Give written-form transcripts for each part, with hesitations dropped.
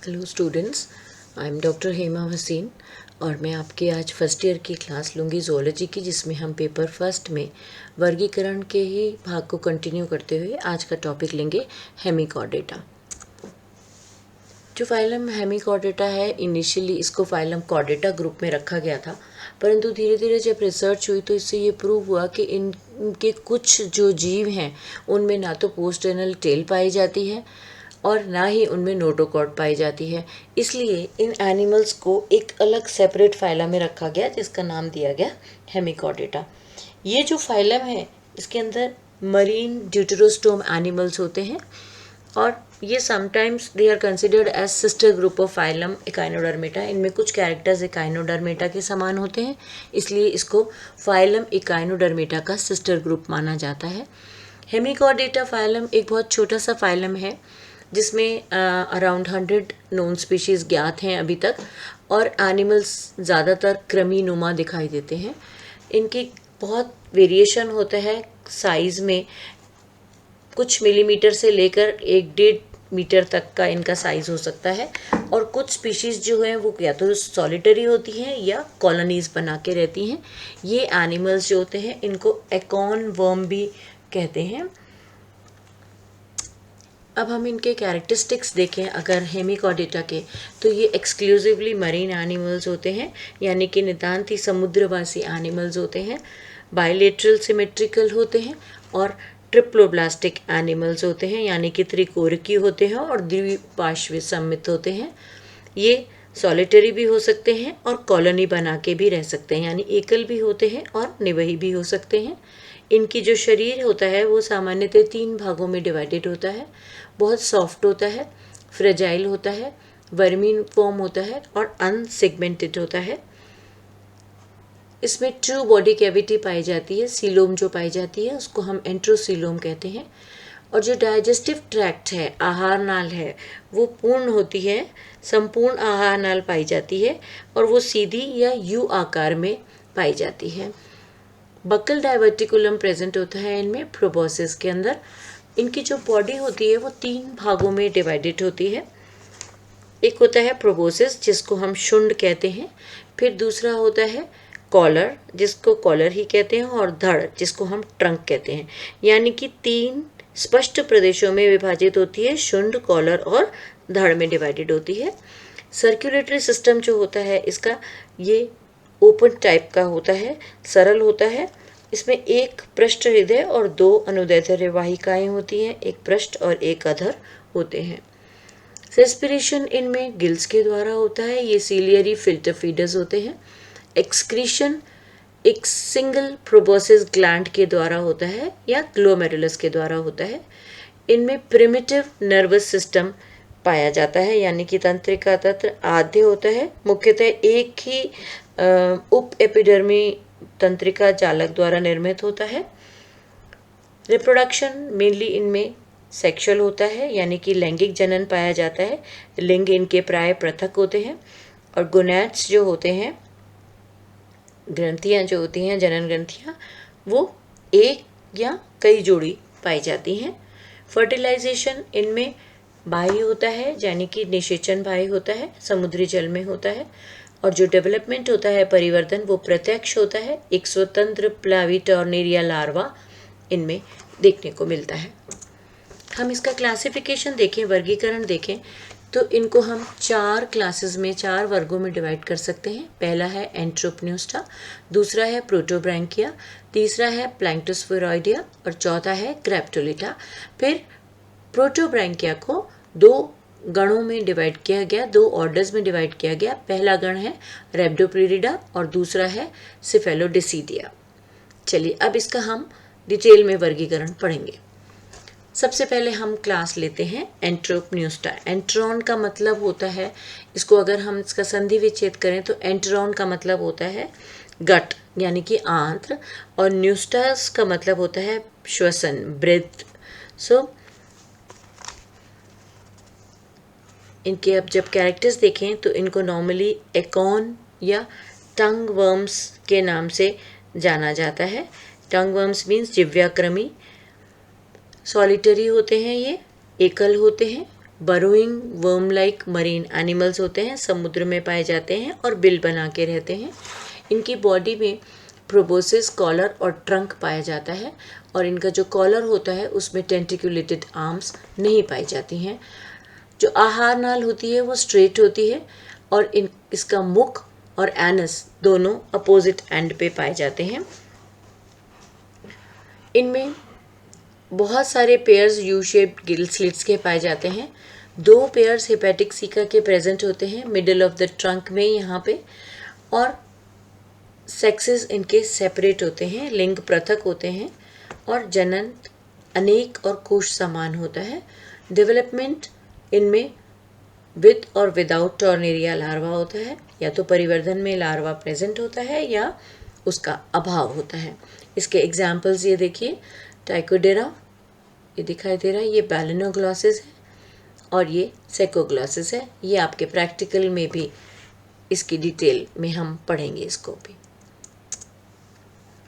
Hello students, I am doctor Hema हसीन और मैं आपके आज फर्स्ट ईयर की क्लास लूँगी ज़ूलॉजी की, जिसमें हम पेपर फर्स्ट में वर्गीकरण के ही भाग को कंटिन्यू करते हुए आज का टॉपिक लेंगे हेमिकॉर्डेटा। जो फाइलम हेमिकॉर्डेटा है, इनिशियली इसको फाइलम कॉर्डेटा ग्रुप में रखा गया था, परंतु धीरे धीरे जब रिसर्च हुई तो इससे ये प्रूव हुआ कि इनके कुछ जो जीव हैं उनमें ना तो पोस्टरनल टेल पाई जाती है और ना ही उनमें नोटोकॉर्ड पाई जाती है। इसलिए इन एनिमल्स को एक अलग सेपरेट फाइलम में रखा गया जिसका नाम दिया गया हेमिकॉर्डेटा। ये जो फाइलम है इसके अंदर मरीन ड्यूटेरोस्टोम एनिमल्स होते हैं और ये sometimes they are considered as sister group of phylum Echinodermata. इनमें कुछ कैरेक्टर्स इकाइनोडर्मेटा के समान होते हैं, इसलिए इसको फाइलम इकाइनोडर्मेटा का सिस्टर ग्रुप माना जाता है। हेमिकॉर्डेटा फाइलम एक बहुत छोटा सा फाइलम है जिसमें अराउंड 100 नोन स्पीशीज़ ज्ञात हैं अभी तक, और एनिमल्स ज़्यादातर कृमिनुमा दिखाई देते हैं। इनकी बहुत वेरिएशन होता है साइज़ में, कुछ मिलीमीटर से लेकर 1-1.5 मीटर तक का इनका साइज़ हो सकता है। और कुछ स्पीशीज़ जो हैं वो या तो सॉलिटरी होती हैं या कॉलोनीज़ बना के रहती हैं। ये एनिमल्स जो होते हैं इनको एकॉन वर्म भी कहते हैं। अब हम इनके कैरेक्टरिस्टिक्स देखें अगर हेमिकॉर्डेटा के, तो ये एक्सक्लूसिवली मरीन एनिमल्स होते हैं, यानी कि नितांत ही समुद्रवासी एनिमल्स होते हैं। बायलेटरल सिमेट्रिकल होते हैं और ट्रिप्लोब्लास्टिक एनिमल्स होते हैं, यानी कि त्रिकोरकी होते हैं और द्विपार्श्विक सममित होते हैं। ये सॉलिटरी भी हो सकते हैं और कॉलोनी बना के भी रह सकते हैं, यानी एकल भी होते हैं और निवही भी हो सकते हैं। इनकी जो शरीर होता है वो सामान्यतः 3 भागों में डिवाइडेड होता है। बहुत सॉफ्ट होता है, फ्रेजाइल होता है, वर्मीन फॉर्म होता है और अनसेगमेंटेड होता है। इसमें ट्रू बॉडी कैविटी पाई जाती है, सीलोम जो पाई जाती है उसको हम एंट्रोसीलोम कहते हैं। और जो डाइजेस्टिव ट्रैक्ट है, आहार नाल है, वो पूर्ण होती है, संपूर्ण आहार नाल पाई जाती है और वो सीधी या यू आकार में पाई जाती है। बक्कल डाइवर्टिकुलम प्रेजेंट होता है इनमें प्रोबोसिस के अंदर। इनकी जो बॉडी होती है वो 3 भागों में डिवाइडेड होती है। एक होता है प्रोबोसिस जिसको हम शुंड कहते हैं, फिर दूसरा होता है कॉलर जिसको कॉलर ही कहते हैं, और धड़ जिसको हम ट्रंक कहते हैं। यानी कि 3 स्पष्ट प्रदेशों में विभाजित होती है, शुंड, कॉलर और धड़ में डिवाइडेड होती है। सर्कुलेटरी सिस्टम जो होता है इसका, ये ओपन टाइप का होता है, सरल होता है। इसमें एक पृष्ठ हृदय और 2 अनुदैर्ध्य वाहिकाएं होती हैं, एक पृष्ठ और एक अधर होते हैं। रेस्पिरेशन इनमें गिल्स के द्वारा होता है, ये सीलियरी फिल्टर फीडर्स होते हैं। एक्सक्रीशन एक सिंगल प्रोबोसिस ग्लैंड के द्वारा होता है या ग्लोमेरुलस के द्वारा होता है। इनमें प्रिमिटिव नर्वस सिस्टम पाया जाता है, यानी कि तंत्रिका तंत्र आद्य होता है। मुख्यतः एक ही उप एपिडर्मी तंत्रिका जालक द्वारा निर्मित होता है। रिप्रोडक्शन मेनली इनमें सेक्सुअल होता है, यानी कि लैंगिक जनन पाया जाता है। लिंग इनके प्राय पृथक होते हैं और गोनैड्स जो होते हैं, ग्रंथियां जो होती हैं, जनन ग्रंथियां, वो एक या कई जोड़ी पाई जाती हैं। फर्टिलाइजेशन इनमें बाह्य होता है, यानी कि निषेचन बाह्य होता है, समुद्री जल में होता है। और जो डेवलपमेंट होता है, परिवर्तन, वो प्रत्यक्ष होता है। एक स्वतंत्र प्लावी टॉर्नेरिया लार्वा इनमें देखने को मिलता है। हम इसका क्लासिफिकेशन देखें, वर्गीकरण देखें, तो इनको हम 4 क्लासेस में, 4 वर्गों में डिवाइड कर सकते हैं। पहला है एंट्रोपन्यूस्टा, दूसरा है प्रोटोब्रैंकिया, तीसरा है प्लैंक्टोस्फेरॉइडिया और चौथा है क्रेप्टोलिटा। फिर प्रोटोब्रैंकिया को 2 गणों में डिवाइड किया गया, 2 ऑर्डर्स में डिवाइड किया गया। पहला गण है रेप्डोप्टेरिडा और दूसरा है सिफेलोडिसीडिया। चलिए अब इसका हम डिटेल में वर्गीकरण पढ़ेंगे। सबसे पहले हम क्लास लेते हैं एंट्रोपन्यूस्टा। एंट्रॉन का मतलब होता है, इसको अगर हम इसका संधि विच्छेद करें तो एंट्रॉन का मतलब होता है गट, यानी कि आंत्र, और न्यूस्टास का मतलब होता है श्वसन, ब्रेथ। सो इनके अब जब कैरेक्टर्स देखें तो इनको नॉर्मली एकॉन या टंग वर्म्स के नाम से जाना जाता है। टंग वर्म्स मीन्स जिव्याकृमि। सॉलिटरी होते हैं, ये एकल होते हैं burrowing worm like marine animals होते हैं, समुद्र में पाए जाते हैं और बिल बना के रहते हैं। इनकी बॉडी में प्रोबोसिस, कॉलर और ट्रंक पाया जाता है और इनका जो कॉलर होता है उसमें टेंटिकुलेटेड आर्म्स नहीं पाई जाती हैं। जो आहार नाल होती है वो स्ट्रेट होती है और इसका मुख और एनस दोनों अपोजिट एंड पे पाए जाते हैं। इनमें बहुत सारे pairs U shaped gill slits के पाए जाते हैं। 2 पेयर्स हेपेटिक सीका के प्रेजेंट होते हैं मिडिल ऑफ द ट्रंक में यहाँ पे, और सेक्सेस इनके सेपरेट होते हैं, लिंग पृथक होते हैं और जनन अनेक और कोश समान होता है। डेवलपमेंट इनमें विद और विदाउट टॉर्नेरिया लार्वा होता है, या तो परिवर्धन में लार्वा प्रेजेंट होता है या उसका अभाव होता है। इसके एग्जाम्पल्स ये देखिए, टाइकोडेरा ये दिखाई दे रहा है, ये बैलेनोग्लॉसिस है और ये सेकोग्लॉसिस है। ये आपके प्रैक्टिकल में भी इसकी डिटेल में हम पढ़ेंगे इसको भी।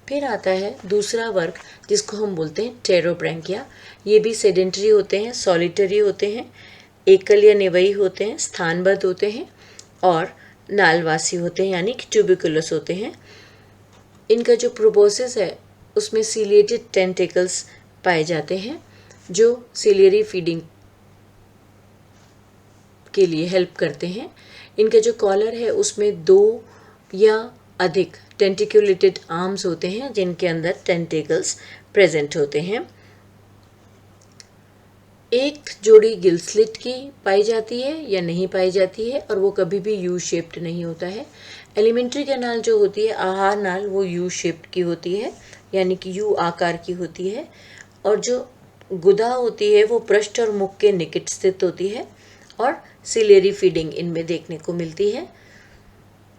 फिर आता है दूसरा वर्ग जिसको हम बोलते हैं टेरोब्रैंकिया। ये भी सेडेंटरी होते हैं, सॉलिटरी होते हैं, एकल या निवयी होते हैं, स्थानबद्ध होते हैं और नालवासी होते हैं यानी कि ट्यूबिकुलस होते हैं। इनका जो प्रोबोसिस है उसमें सीलिएटेड टेंटिकल्स पाए जाते हैं जो सिलियरी फीडिंग के लिए हेल्प करते हैं। इनका जो कॉलर है उसमें 2 या अधिक टेंटिकुलेटेड आर्म्स होते हैं जिनके अंदर टेंटिकल्स प्रेजेंट होते हैं। एक जोड़ी गिल स्लिट की पाई जाती है या नहीं पाई जाती है और वो कभी भी यू शेप्ड नहीं होता है। एलिमेंट्री कैनाल जो होती है, आहार नाल, वो यू शेप्ड की होती है यानी कि यू आकार की होती है, और जो गुदा होती है वो पृष्ठ और मुख के निकट स्थित होती है और सिलेरी फीडिंग इनमें देखने को मिलती है।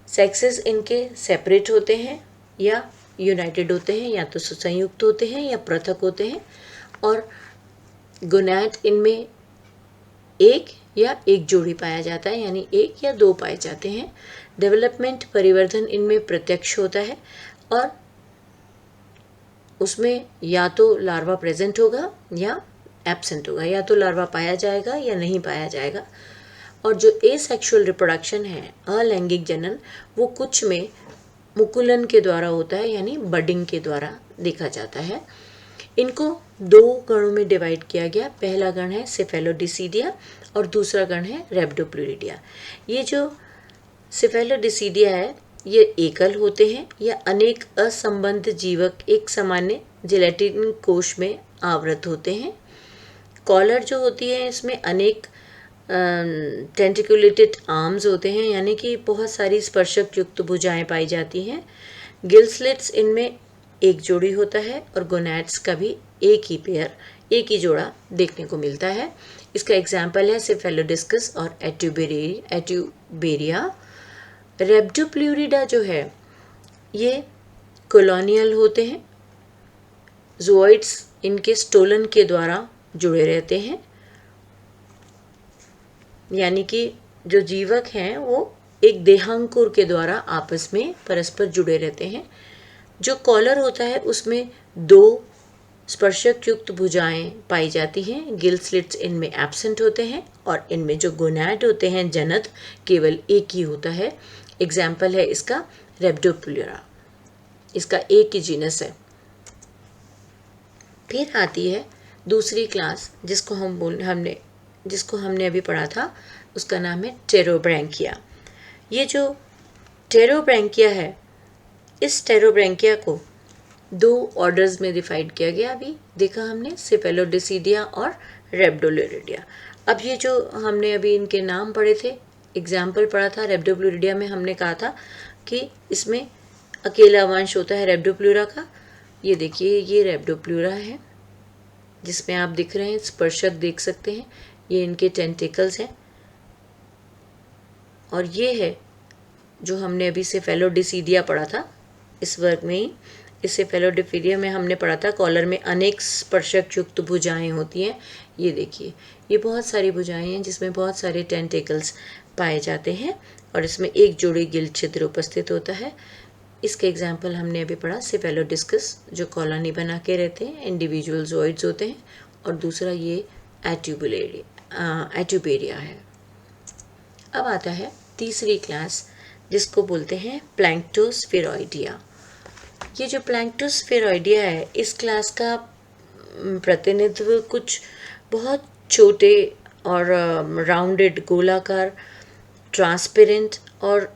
सेक्सेस इनके सेपरेट होते हैं या यूनाइटेड होते हैं, या तो संयुक्त होते हैं या पृथक होते हैं, और गोनैड इनमें एक या एक जोड़ी पाया जाता है यानी 1 या 2 पाए जाते हैं। डेवलपमेंट परिवर्धन इनमें प्रत्यक्ष होता है और उसमें या तो लार्वा प्रेजेंट होगा या एब्सेंट होगा, या तो लार्वा पाया जाएगा या नहीं पाया जाएगा। और जो एसेक्सुअल रिप्रोडक्शन है, अलैंगिक जनन, वो कुछ में मुकुलन के द्वारा होता है यानी बडिंग के द्वारा देखा जाता है। इनको 2 गणों में डिवाइड किया गया। पहला गण है सिफेलोडिसीडिया और दूसरा गण है रेब्डोप्लूरिडिया। ये जो सिफेलोडिसीडिया है ये एकल होते हैं या अनेक असंबद्ध जीवक एक सामान्य जिलेटिन कोश में आवृत होते हैं। कॉलर जो होती है इसमें अनेक टेंटिकुलेटेड आर्म्स होते हैं यानी कि बहुत सारी स्पर्शक युक्त भुजाएं पाई जाती हैं। गिल स्लिट्स इनमें एक जोड़ी होता है और गोनैड्स का भी एक ही पेयर, एक ही जोड़ा देखने को मिलता है। इसका एग्जाम्पल है सिफेलोडिस्कस और एट्यूबेरिया। रेब्डोप्लूरिडा जो है ये कॉलोनियल होते हैं। ज़ोइड्स इनके स्टोलन के द्वारा जुड़े रहते हैं यानी कि जो जीवक हैं वो एक देहांकुर के द्वारा आपस में परस्पर जुड़े रहते हैं। जो कॉलर होता है उसमें 2 स्पर्शक युक्त भुजाएं पाई जाती हैं। गिल स्लिट्स इनमें एब्सेंट होते हैं और इनमें जो गोनैड होते हैं जनक केवल एक ही होता है। एग्जाम्पल है इसका रेब्डोप्लूरा, इसका एक ही जीनस है। फिर आती है दूसरी क्लास जिसको हमने अभी पढ़ा था, उसका नाम है टेरोब्रैंकिया। ये जो टेरोब्रैंकिया है, इस टेरोब्रैंकिया को 2 ऑर्डर्स में डिवाइड किया गया। अभी देखा हमने सिफेलोडिसीडिया और रेब्डोप्लूरिडिया। अब ये जो हमने अभी इनके नाम पढ़े थे, एग्जाम्पल पढ़ा था रेब्डोप्लूरिडिया में, हमने कहा था कि इसमें अकेला वंश होता है रेब्डोप्लूरा का। ये देखिए ये रेब्डोप्लूरा है जिसमें आप दिख रहे हैं, स्पर्शक देख सकते हैं, ये इनके टेंटिकल्स हैं। और ये है जो हमने अभी सिफेलोडिसीडिया पढ़ा था इस वर्ग में ही। इस सिफेलोडिसीडिया में हमने पढ़ा था कॉलर में अनेक स्पर्शक युक्त भुजाएं होती हैं। ये देखिए ये बहुत सारी भुजाएं हैं जिसमें बहुत सारे टेंटिकल्स पाए जाते हैं और इसमें एक जोड़ी गिल छिद्र उपस्थित होता है। इसके एग्जाम्पल हमने अभी पढ़ा सिफेलोडिस्कस जो कॉलोनी बना के रहते हैं, इंडिविजुअल ज़ोइड्स होते हैं, और दूसरा ये एटुबेरिया है। अब आता है तीसरी क्लास जिसको बोलते हैं प्लैंक्टोस्फेरॉइडिया। ये जो प्लैंक्टोस्फेरॉइडिया है, इस क्लास का प्रतिनिधित्व कुछ बहुत छोटे और राउंडेड गोलाकार ट्रांसपेरेंट और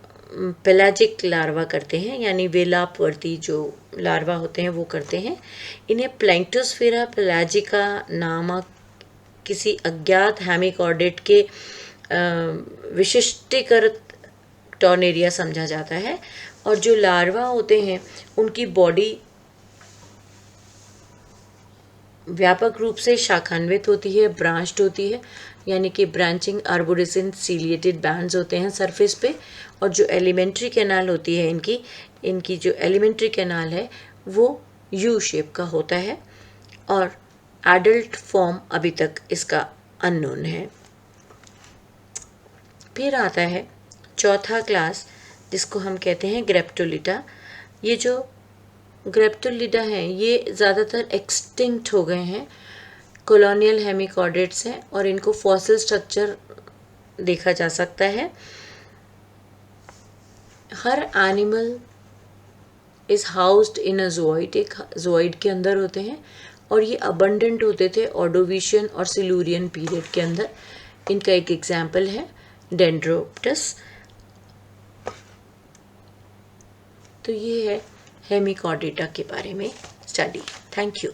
पेलाजिक लार्वा करते हैं, यानी वेलापवर्ती जो लार्वा होते हैं वो करते हैं। इन्हें प्लैंक्टोस्फेरा पेलाजिका नामक किसी अज्ञात हेमिकॉर्डेट के विशिष्टीकृत टॉर्नेरिया समझा जाता है। और जो लार्वा होते हैं उनकी बॉडी व्यापक रूप से शाखान्वित होती है, ब्रांच्ड होती है, यानी कि ब्रांचिंग आर्बोरेसेंट सीलिएटेड बैंड्स होते हैं सरफेस पे। और जो एलिमेंट्री कैनाल होती है इनकी जो एलिमेंट्री कैनाल है वो यू शेप का होता है और एडल्ट फॉर्म अभी तक इसका अननोन है। फिर आता है चौथा क्लास जिसको हम कहते हैं ग्रेप्टोलिडा। ये जो ग्रेप्टोलिडा हैं ये ज़्यादातर एक्सटिंक्ट हो गए हैं, कॉलोनियल हेमिकॉर्डेट्स हैं और इनको फॉसिल स्ट्रक्चर देखा जा सकता है। हर एनिमल इज हाउस्ड इन अ ज़ूऑइड, एक ज़ूऑइड के अंदर होते हैं और ये अबंडेंट होते थे ऑर्डोविशियन और सिलूरियन पीरियड के अंदर। इनका एक एग्जाम्पल है डेंड्रोप्टस। तो ये है हेमिकॉर्डेटा के बारे में स्टडी। Thank you.